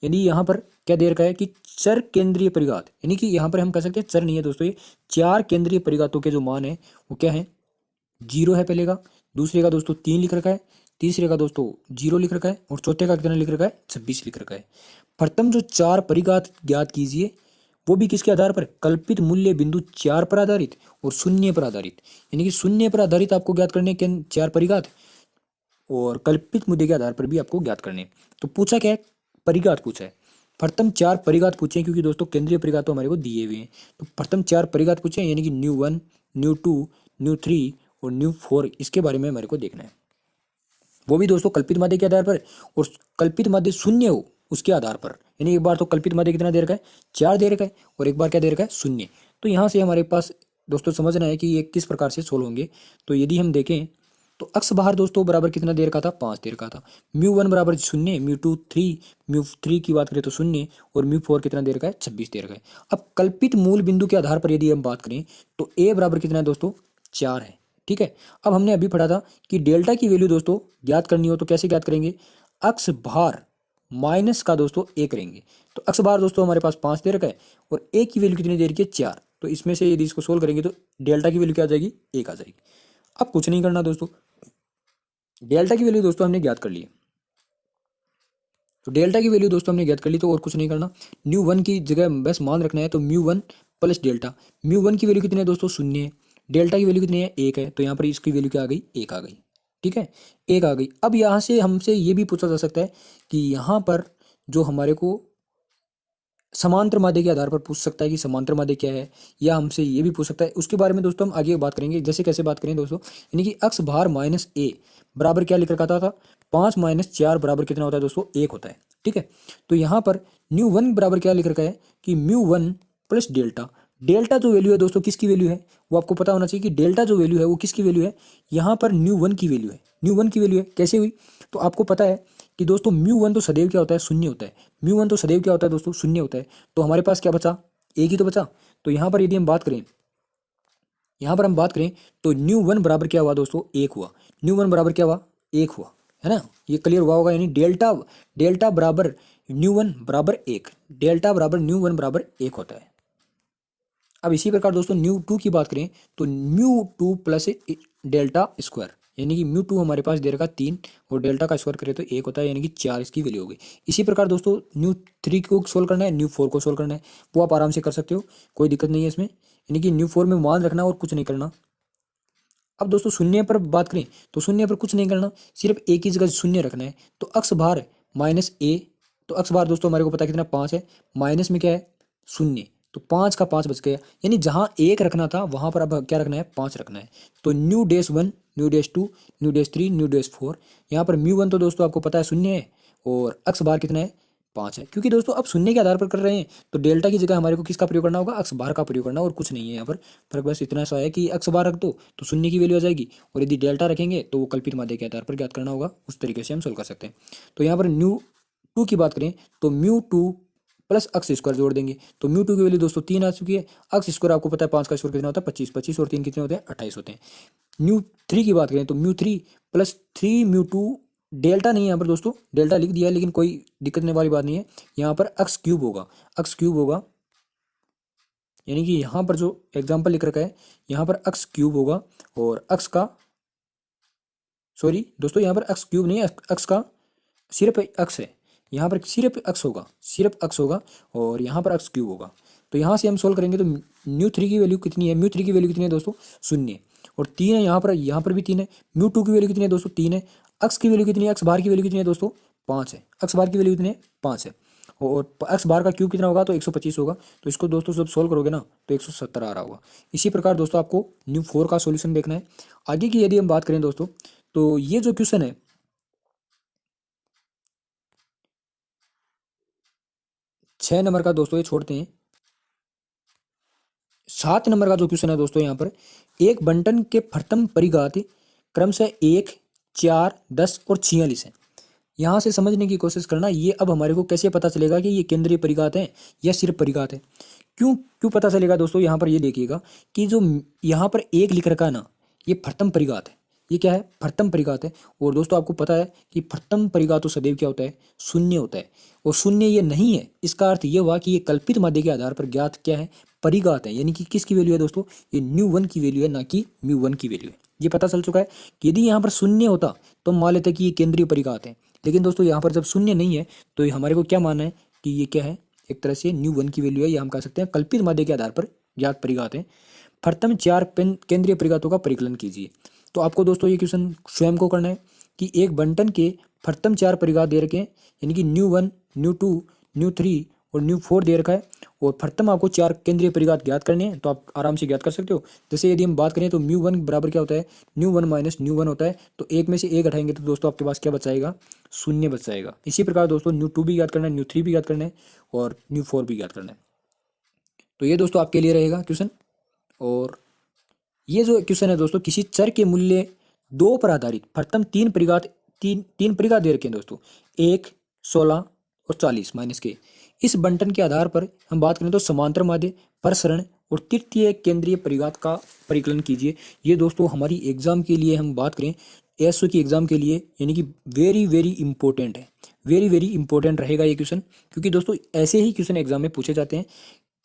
Speaker 1: यानी यहाँ पर क्या दे रखा है कि चर केंद्रीय परिघात, यानी कि यहाँ पर हम कह सकते हैं चर नहीं है दोस्तों, ये 4 केंद्रीय परिघातों के जो मान है वो क्या है, जीरो है पहले का, दूसरे का दोस्तों 3 लिख रखा है, तीसरे का दोस्तों 0 लिख रखा है, और चौथे का कितना लिख रखा है, 26 लिख रखा है। प्रथम जो 4 परिघात ज्ञात कीजिए, वो भी किसके आधार पर, कल्पित मूल्य बिंदु 4 पर आधारित और शून्य पर आधारित। यानी कि शून्य पर आधारित आपको ज्ञात करने के 4 परिघात, और कल्पित मुद्दे के आधार पर भी आपको ज्ञात करने। तो पूछा क्या है, परिघात पूछा है। प्रथम 4 परिघात पूछे, क्योंकि दोस्तों केंद्रीय परिघात तो हमारे को दिए हुए हैं। तो प्रथम 4 परिघात पूछे, यानी कि न्यू 1, न्यू 2, न्यू 3 और न्यू 4, इसके बारे में हमारे को देखना है। वो भी दोस्तों कल्पित माध्य के आधार पर, और कल्पित माध्य शून्य हो, उसके आधार पर, यानी एक बार तो कल्पित माध्य कितना दे रखा है, 4 दे रखा है, और एक बार क्या दे रखा है, 0। तो यहाँ से हमारे पास दोस्तों समझना है कि ये किस प्रकार से सोल्व होंगे। तो यदि हम देखें तो अक्स बाहर दोस्तों बराबर कितना दे रखा था, 5 दे रखा था। म्यू 1 बराबर 0, म्यू 2 3, म्यू 3 की बात करें तो 0, और म्यू 4 कितना दे रखा है, 26 दे रखा है। अब कल्पित मूल बिंदु के आधार पर यदि हम बात करें तो ए बराबर कितना है दोस्तों, 4 है। ठीक है, अब हमने अभी पढ़ा था कि डेल्टा की वैल्यू दोस्तों ज्ञात करनी हो तो कैसे ज्ञात करेंगे, अक्स भार माइनस का दोस्तों ए करेंगे। तो अक्स बार दोस्तों हमारे पास 5 दे रखा है, और ए की वैल्यू कितनी दे रखी है, 4। तो इसमें से यदि इसको सोल्व करेंगे तो डेल्टा की वैल्यू क्या आ जाएगी, 1 आ जाएगी। अब कुछ नहीं करना दोस्तों, डेल्टा की वैल्यू दोस्तों हमने ज्ञात कर ली है। तो डेल्टा की वैल्यू दोस्तों हमने ज्ञात कर ली, तो और कुछ नहीं करना, म्यू 1 की जगह बस मान रखना है। तो म्यू 1 प्लस डेल्टा, म्यू 1 की वैल्यू कितनी है दोस्तों, 0 है। डेल्टा की वैल्यू कितनी है, 1 है। तो यहाँ पर इसकी वैल्यू क्या आ गई, 1 आ गई। ठीक है, 1 आ गई। अब यहाँ से हमसे ये भी पूछा जा सकता है कि यहाँ पर जो हमारे को समांतर माध्य के आधार पर पूछ सकता है कि समांतर माध्य क्या है, या हमसे ये भी पूछ सकता है। उसके बारे में दोस्तों हम आगे बात करेंगे। जैसे कैसे बात करें दोस्तों, यानी कि अक्स भार माइनस ए बराबर क्या लिख रखा था, 5 माइनस 4 बराबर कितना होता है दोस्तों, 1 होता है। ठीक है, तो यहाँ पर म्यू 1 बराबर क्या लिख रखा है कि म्यू 1 प्लस डेल्टा। डेल्टा जो वैल्यू है दोस्तों किसकी वैल्यू है, वो आपको पता होना चाहिए कि डेल्टा जो वैल्यू है वो किसकी वैल्यू है, यहाँ पर म्यू 1 की वैल्यू है। म्यू 1 की वैल्यू है, कैसे हुई, तो आपको पता है कि दोस्तों म्यू 1 तो सदैव क्या होता है, शून्य होता है। म्यू 1 तो सदैव क्या होता है दोस्तों, शून्य होता है। तो हमारे पास क्या बचा, एक ही तो बचा। तो यहाँ पर यदि हम बात करें, यहाँ पर हम बात करें तो म्यू 1 बराबर क्या हुआ दोस्तों, 1 हुआ। म्यू 1 बराबर क्या हुआ, 1 हुआ, है ना। ये क्लियर हुआ होगा, यानी डेल्टा डेल्टा बराबर म्यू 1 बराबर 1, डेल्टा बराबर म्यू 1 बराबर 1 होता है। अब इसी प्रकार दोस्तों म्यू 2 की बात करें तो म्यू 2 प्लस डेल्टा स्क्वायर, यानी कि म्यू 2 हमारे पास दे रखा 3, और डेल्टा का स्क्वायर करें तो 1 होता है, यानी कि 4 इसकी वैल्यू होगी। इसी प्रकार दोस्तों म्यू 3 को सोल्व करना है, म्यू 4 को सोल्व करना है, वो आप आराम से कर सकते हो, कोई दिक्कत नहीं है इसमें। यानी कि म्यू 4 में मान रखना और कुछ नहीं करना। अब दोस्तों शून्य पर बात करें तो शून्य पर कुछ नहीं करना, सिर्फ एक ही जगह शून्य रखना है। तो अक्स भार माइनस ए, तो अक्स भार दोस्तों हमारे को पता है कितना, 5 है। माइनस में क्या है, शून्य, तो 5 का 5 बच गया, यानी जहां 1 रखना था वहां पर अब क्या रखना है, 5 रखना है। तो म्यू 1, म्यू 2, म्यू 3, म्यू 4, यहाँ पर म्यू 1 तो दोस्तों आपको पता है 0 है, और अक्स बार कितना है, 5 है। क्योंकि दोस्तों अब शून्य के आधार पर कर रहे हैं तो डेल्टा की जगह हमारे को किसका प्रयोग करना होगा, अक्स बार का प्रयोग करना, और कुछ नहीं है यहाँ पर फर्क। बस इतना सा है कि अक्स बार रख दो तो शून्य की वैल्यू आ जाएगी, और यदि डेल्टा रखेंगे तो वो कल्पित माध्य के आधार पर ज्ञात करना होगा। उस तरीके से हम सोल्व कर सकते हैं। तो यहाँ पर म्यू 2 की बात करें तो म्यू 2 प्लस अक्स स्क्वायर जोड़ देंगे, तो म्यू 2 की वैल्यू दोस्तों 3 आ चुकी है। अक्स स्क्वायर आपको पता है 5 का स्क्वायर कितना होता है, 25, 25 और 3 कितने होते हैं, 28 होते हैं। म्यू 3 की बात करें तो म्यू 3 प्लस 3 म्यू 2, डेल्टा नहीं है यहाँ पर दोस्तों, डेल्टा लिख दिया है लेकिन कोई दिक्कत करने वाली बात नहीं है। यहाँ पर अक्स क्यूब होगा, अक्स क्यूब होगा, यानी कि यहाँ पर जो एग्जाम्पल लिख रखा है यहाँ पर अक्स क्यूब होगा, और अक्स का, सॉरी दोस्तों यहाँ पर अक्स क्यूब नहीं है, अक्स का सिर्फ अक्स है। यहाँ पर सिर्फ अक्स होगा, सिर्फ अक्स होगा, और यहाँ पर अक्स क्यूब होगा। तो यहाँ से हम सोल्व करेंगे तो म्यू 3 की वैल्यू कितनी है, म्यू 3 की वैल्यू कितनी है दोस्तों, 0, और 3 है। यहाँ पर भी 3 है। म्यू 2 की वैल्यू कितनी है दोस्तों, 3 है। अक्स की वैल्यू कितनी है, अक्स बार की वैल्यू कितनी है दोस्तों, 5 है। अक्स बार की वैल्यू कितनी है, 5 है, और अक्स बार का क्यूब कितना होगा, तो 125 होगा। तो इसको दोस्तों जब सोल्व करोगे ना तो 170 आ रहा होगा। इसी प्रकार दोस्तों आपको म्यू 4 का सोल्यूशन देखना है। आगे की यदि हम बात करें दोस्तों तो ये जो क्वेश्चन है 6 नंबर का दोस्तों, ये छोड़ते हैं। 7 नंबर का जो क्वेश्चन है दोस्तों, यहाँ पर एक बंटन के प्रथम परिघात क्रमशः 1, 4, 10 और 46 है। यहाँ से समझने की कोशिश करना, ये अब हमारे को कैसे पता चलेगा कि ये केंद्रीय परिघात है या सिर्फ परिघात है। क्यों क्यों पता चलेगा दोस्तों, यहाँ पर ये देखिएगा कि जो यहाँ पर 1 लिख रखा है ना, ये प्रथम परिघात है। ये क्या है, प्रथम परिघात है। और दोस्तों आपको पता है कि प्रथम परिघात तो सदैव क्या होता है, शून्य होता है, और शून्य ये नहीं है। इसका अर्थ ये हुआ कि ये कल्पित माध्य के आधार पर ज्ञात क्या है, परिघात है। यानी कि किसकी वैल्यू है दोस्तों, ये म्यू 1 की वैल्यू है, ना कि म्यू 1 की वैल्यू है। ये पता चल चुका है कि यदि यहाँ पर शून्य होता तो हम मान लेते कि ये केंद्रीय परिघात है। लेकिन दोस्तों यहाँ पर जब शून्य नहीं है तो हमारे को क्या मानना है कि ये क्या है, एक तरह से म्यू 1 की वैल्यू है, या हम कह सकते हैं कल्पित माध्य के आधार पर ज्ञात परिघात है। प्रथम 4 केंद्रीय परिघातों का परिकलन कीजिए। तो आपको दोस्तों ये क्वेश्चन स्वयं को करना है कि एक बंटन के प्रथम 4 परिघात दे रखे हैं, यानी कि म्यू 1, म्यू 2, म्यू 3 और न्यू 4 दे रखा है, और प्रथम आपको 4 केंद्रीय परिघात ज्ञात करने हैं, तो आप आराम से ज्ञात कर सकते हो। जैसे यदि हम बात करें तो μ1 बराबर क्या होता है, न्यू 1 माइनस न्यू 1 होता है, तो एक में से एक हटाएंगे तो दोस्तों आपके पास क्या बच जाएगा, शून्य बच जाएगा। इसी प्रकार दोस्तों न्यू 2 भी ज्ञात करना है, न्यू 3 भी ज्ञात करना है, और न्यू 4 भी ज्ञात करना है। तो ये दोस्तों आपके लिए रहेगा क्वेश्चन। और ये जो क्वेश्चन है दोस्तों, किसी चर के मूल्य 2 पर आधारित प्रथम 3 परिघात, तीन परिघात दे रखे हैं दोस्तों, 1, 16 और 40 माइनस के। इस बंटन के आधार पर हम बात करें तो समांतर माध्य, प्रसरण और तृतीय केंद्रीय परिघात का परिकलन कीजिए। ये दोस्तों हमारी एग्जाम के लिए हम बात करें, एसओ की एग्जाम के लिए, यानी कि वेरी वेरी इंपॉर्टेंट है, वेरी वेरी इंपॉर्टेंट रहेगा ये क्वेश्चन। क्योंकि दोस्तों ऐसे ही क्वेश्चन एग्जाम में पूछे जाते हैं।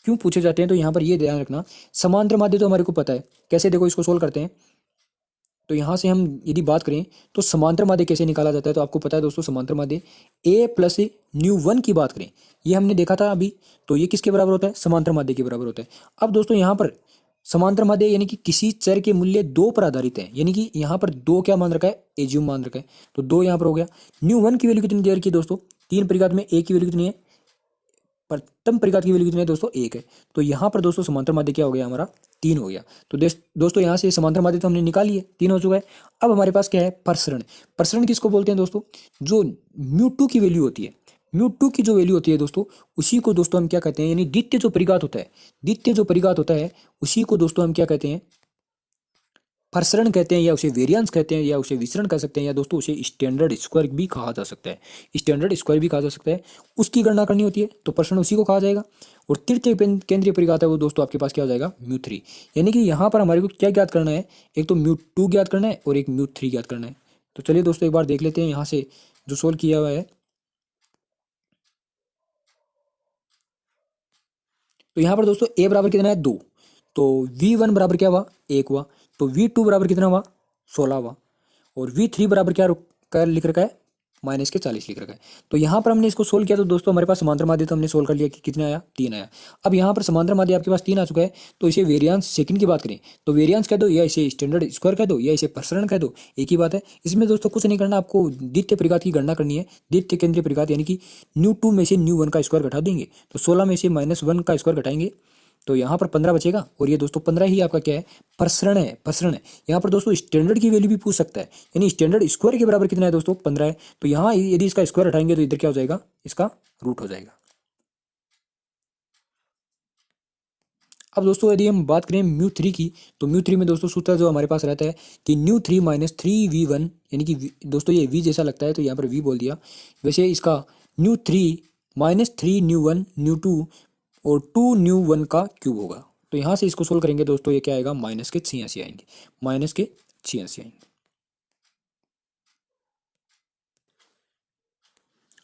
Speaker 1: क्यों पूछे जाते हैं, तो यहाँ पर ये ध्यान रखना, समांतर माध्य तो हमारे को पता है कैसे, देखो इसको सोल्व करते हैं। तो यहाँ से हम यदि बात करें तो समांतर माध्य कैसे निकाला जाता है, तो आपको पता है दोस्तों, समांतर माध्य a प्लस न्यू 1 की बात करें, ये हमने देखा था अभी, तो ये किसके बराबर होता है, समांतर माध्य के बराबर होता है। अब दोस्तों यहाँ पर समांतर माध्य यानी कि किसी चर के मूल्य 2 पर आधारित है, यानी कि यहाँ पर 2 क्या मान रखा है, एज्यूम मान रखा है, तो 2 यहाँ पर हो गया। न्यू 1 की वैल्यू कितनी दे रखी है दोस्तों, 3 परिघात में a की वैल्यू कितनी है, प्रथम परिघात की वैल्यू कितनी है दोस्तों, 1 है। तो यहाँ पर दोस्तों समांतर माध्य क्या हो गया हमारा, 3 हो गया। तो दोस्तों यहाँ से समांतर माध्य तो हमने निकाल लिए, 3 हो चुका है। अब हमारे पास क्या है, प्रसरण। प्रसरण किसको बोलते हैं दोस्तों, जो μ2 की वैल्यू होती है, μ2 की जो वैल्यू होती है दोस्तों, उसी को दोस्तों हम क्या कहते हैं, यानी द्वितीय जो परिघात होता है, द्वितीय जो परिघात होता है उसी को दोस्तों हम क्या कहते हैं, प्रसरण कहते हैं, या उसे वेरिएंस कहते हैं, या उसे विसरण कह सकते हैं, या दोस्तों उसे स्टैंडर्ड स्क्वायर भी कहा जा सकता है, स्टैंडर्ड स्क्वायर भी कहा जा सकता है। उसकी गणना करनी होती है तो प्रसरण उसी को कहा जाएगा। और तृतीय केंद्रीय परिघात है वो दोस्तों आपके पास क्या हो जाएगा, μ3। यानी कि यहाँ पर हमारे को क्या ज्ञात करना है, एक तो μ2 ज्ञात करना है और एक μ3 ज्ञात करना है। तो चलिए दोस्तों एक बार देख लेते हैं यहाँ से जो सोल्व किया हुआ है। तो यहाँ पर दोस्तों a बराबर कितना है, 2, तो v1 बराबर क्या हुआ, 1 हुआ, तो v2 बराबर कितना हुआ, 16 हुआ, और v3 बराबर क्या लिख रखा है, -40 लिख रखा है। तो यहाँ पर हमने इसको सोल्व किया तो दोस्तों हमारे पास समांतर माध्य तो हमने सोल्व कर लिया कि कितना आया, 3 आया। अब यहाँ पर समांतर माध्य आपके पास 3 आ चुका है, तो इसे वेरिएंस सेकंड की बात करें तो वेरिएंस कह दो, या इसे स्टैंडर्ड स्क्वायर कह दो, या इसे प्रसरण कह दो, एक ही बात है। इसमें दोस्तों कुछ नहीं करना, आपको द्वितीय परिघात की गणना करनी है, द्वितीय केंद्रीय परिघात, यानी कि न्यू 2 में से न्यू 1 का स्क्वायर घटा देंगे, तो 16 में से -1 का स्क्वायर घटाएंगे, तो यहाँ पर 15 बचेगा, और ये दोस्तों 15 ही आपका क्या है, प्रसरण है, प्रसरण है। यहाँ पर दोस्तों स्टैंडर्ड की वैल्यू भी पूछ सकता है, यानी स्टैंडर्ड स्क्वायर के बराबर कितना है दोस्तों, 15 है। तो यहाँ यदि इसका स्क्वायर हटाएंगे तो इधर क्या हो जाएगा, इसका रूट हो जाएगा। अब दोस्तों यदि हम बात करें μ3 की, तो μ3 में दोस्तों सूत्र जो हमारे पास रहता है कि न्यू 3 माइनस 3v1, यानी कि दोस्तों ये v जैसा लगता है तो यहाँ पर v बोल दिया, वैसे इसका न्यू 3 माइनस 3 न्यू 1 न्यू 2 और 2 न्यू 1 का क्यूब होगा। तो यहाँ से इसको सोल्व करेंगे दोस्तों, ये क्या आएगा, -86 आएंगे, -86 आएंगे।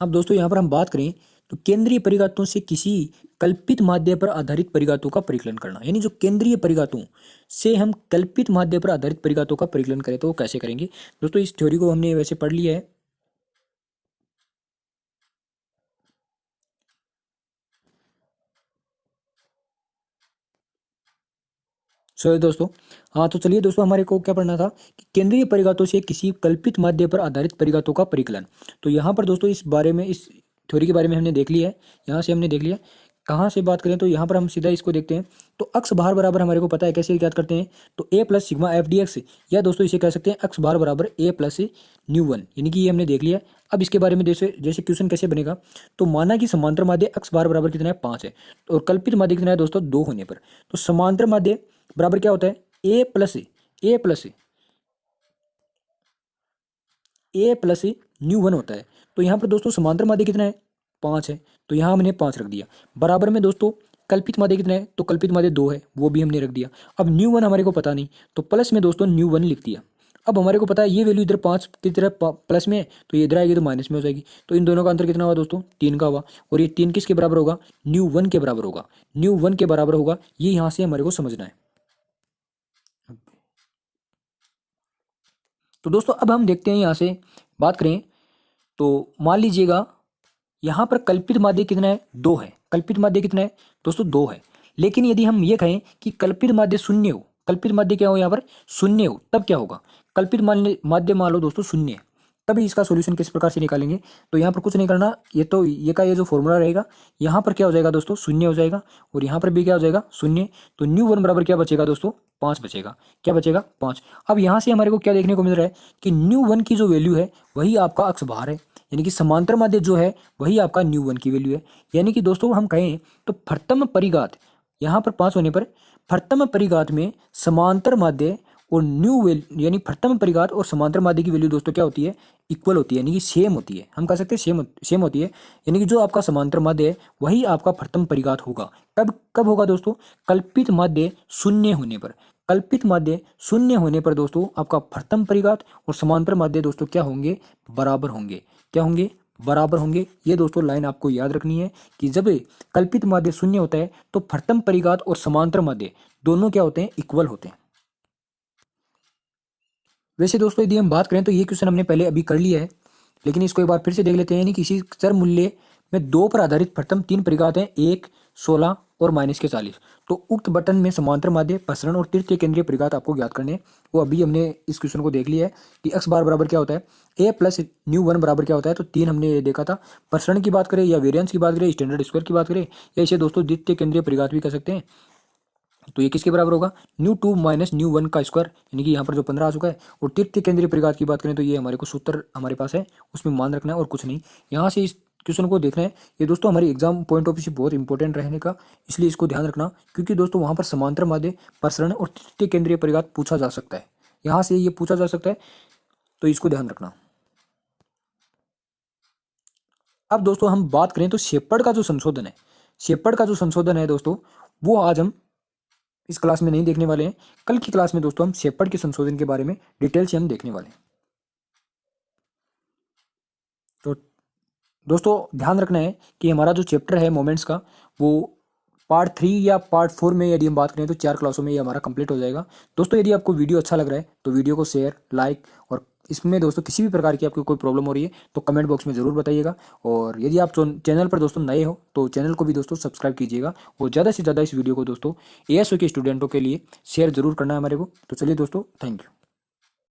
Speaker 1: अब दोस्तों यहाँ पर हम बात करें तो केंद्रीय परिघातों से किसी कल्पित माध्य पर आधारित परिघातों का परिकलन करना, यानी जो केंद्रीय परिघातों से हम कल्पित माध्य पर आधारित परिघातों का परिकलन करें तो वो कैसे करेंगे दोस्तों, इस थ्योरी को हमने वैसे पढ़ लिया है। सो दोस्तों, हाँ तो चलिए दोस्तों, हमारे को क्या पढ़ना था कि केंद्रीय परिघातों से किसी कल्पित माध्य पर आधारित परिघातों का परिकलन। तो यहाँ पर दोस्तों इस बारे में, इस थ्योरी के बारे में हमने देख लिया है, यहाँ से हमने देख लिया। कहाँ से बात करें तो यहाँ पर हम सीधा इसको देखते हैं। तो अक्स भार बराबर हमारे को पता है कैसे ज्ञात करते हैं, तो a plus sigma F D x, या दोस्तों इसे कह सकते हैं अक्स भार बराबर a प्लस न्यू 1, यानी कि ये हमने देख लिया। अब इसके बारे में जैसे जैसे क्वेश्चन कैसे बनेगा, तो माना कि समांतर माध्य अक्स भार बराबर कितना है, 5 है, और कल्पित माध्य कितना है दोस्तों, 2 होने पर। तो समांतर माध्य बराबर क्या होता है, a प्लस न्यू 1 होता है। तो यहाँ पर दोस्तों समांतर माध्य कितना है, 5 है, तो यहाँ हमने 5 रख दिया। बराबर में दोस्तों कल्पित माध्य कितना है, तो कल्पित माध्य 2 है, वो भी हमने रख दिया। अब न्यू 1 हमारे को पता नहीं, तो प्लस में दोस्तों न्यू 1 लिख दिया। अब हमारे को पता है ये वैल्यू इधर 5 की तरफ प्लस में है, तो ये इधर आएगी तो माइनस में हो जाएगी। तो इन दोनों का अंतर कितना हुआ दोस्तों, 3 का हुआ, और ये 3 किसके बराबर होगा, न्यू 1 के बराबर होगा, न्यू 1 के बराबर होगा। ये यहाँ से हमारे को समझना है। तो दोस्तों अब हम देखते हैं, यहाँ से बात करें तो मान लीजिएगा यहाँ पर कल्पित माध्य कितना है, 2 है। कल्पित माध्य कितना है दोस्तों, 2 है। लेकिन यदि हम ये कहें कि कल्पित माध्य 0 हो, कल्पित माध्य क्या हो, यहाँ पर 0 हो, तब क्या होगा, कल्पित माध्य मान लो दोस्तों 0 है, तभी इसका सॉल्यूशन किस प्रकार से निकालेंगे। तो यहाँ पर कुछ नहीं करना, ये का ये जो फॉर्मूला रहेगा, यहाँ पर क्या हो जाएगा दोस्तों, शून्य हो जाएगा, और यहाँ पर भी क्या हो जाएगा, शून्य। तो न्यू वन बराबर क्या बचेगा दोस्तों, 5 बचेगा। क्या बचेगा, 5। अब यहाँ से हमारे को क्या देखने को मिल रहा है कि न्यू वन की जो वैल्यू है वही आपका अक्ष भार है, यानी कि समांतर माध्य जो है वही आपका न्यू वन की वैल्यू है। यानी कि दोस्तों हम कहें तो प्रथम परिघात, यहाँ पर 5 होने पर प्रथम परिघात में समांतर माध्य और न्यू वैल्यू, यानी प्रथम परिघात और समांतर माध्य की वैल्यू दोस्तों क्या होती है, इक्वल होती है, यानी कि सेम होती है। हम कह सकते हैं सेम होती है, यानी कि जो आपका समांतर माध्य है वही आपका प्रथम परिघात होगा। कब कब होगा दोस्तों, कल्पित माध्य शून्य होने पर। कल्पित माध्य शून्य होने पर दोस्तों आपका प्रथम परिघात और समांतर माध्य दोस्तों क्या होंगे, बराबर होंगे। क्या होंगे, बराबर होंगे। ये दोस्तों लाइन आपको याद रखनी है कि जब कल्पित माध्य शून्य होता है तो प्रथम परिघात और समांतर माध्य दोनों क्या होते हैं, इक्वल होते हैं। वैसे दोस्तों यदि हम बात करें तो ये क्वेश्चन हमने पहले अभी कर लिया है, लेकिन इसको एक बार फिर से देख लेते हैं। यानी किसी चर मूल्य में 2 पर आधारित प्रथम 3 परिघात हैं, 1, 16 और -40। तो उक्त बटन में समांतर माध्य, प्रसरण और तृतीय केंद्रीय परिघात आपको ज्ञात करने हैं। वो अभी हमने इस क्वेश्चन को देख लिया है कि x बार बराबर क्या होता है, a प्लस न्यू वन बराबर क्या होता है। तो 3 हमने ये देखा था। प्रसरण की बात करें या वेरिएंस की बात करें, स्टैंडर्ड स्क्वायर की बात करें, या इसे दोस्तों द्वितीय केंद्रीय परिघात भी कह सकते हैं। तो ये किसके बराबर होगा, न्यू 2 माइनस न्यू 1 का स्क्वायर, यानी कि यहाँ पर जो 15 आ चुका है। और तृतीय केंद्रीय परिघात की बात करें तो ये हमारे को सूत्र हमारे पास है, उसमें मान रखना है और कुछ नहीं। यहाँ से इस क्वेश्चन को देखना है। ये दोस्तों हमारी एग्जाम पॉइंट ऑफ व्यू से बहुत इंपॉर्टेंट रहने का, इसलिए इसको ध्यान रखना, क्योंकि दोस्तों वहाँ पर समांतर माध्य, प्रसरण और तृतीय केंद्रीय परिघात पूछा जा सकता है। यहाँ से ये पूछा जा सकता है, तो इसको ध्यान रखना। अब दोस्तों हम बात करें तो शेपर्ड का जो संशोधन है, शेपर्ड का जो संशोधन है दोस्तों, वो आज हम इस क्लास में नहीं देखने वाले हैं। कल की क्लास में दोस्तों हम शेपर्ड के संशोधन के बारे में डिटेल से हम देखने वाले हैं। तो दोस्तों ध्यान रखना है कि हमारा जो चैप्टर है मोमेंट्स का, वो पार्ट 3 या पार्ट 4 में यदि हम बात करें तो 4 क्लासों में ये हमारा कंप्लीट हो जाएगा। दोस्तों यदि आपको वीडियो अच्छा लग रहा है तो वीडियो को शेयर, लाइक, और इसमें दोस्तों किसी भी प्रकार की आपको कोई प्रॉब्लम हो रही है तो कमेंट बॉक्स में ज़रूर बताइएगा। और यदि आप चैनल पर दोस्तों नए हो तो चैनल को भी दोस्तों सब्सक्राइब कीजिएगा, और ज़्यादा से ज़्यादा इस वीडियो को दोस्तों ASO के स्टूडेंटों के लिए शेयर जरूर करना है हमारे को। तो चलिए दोस्तों, थैंक यू।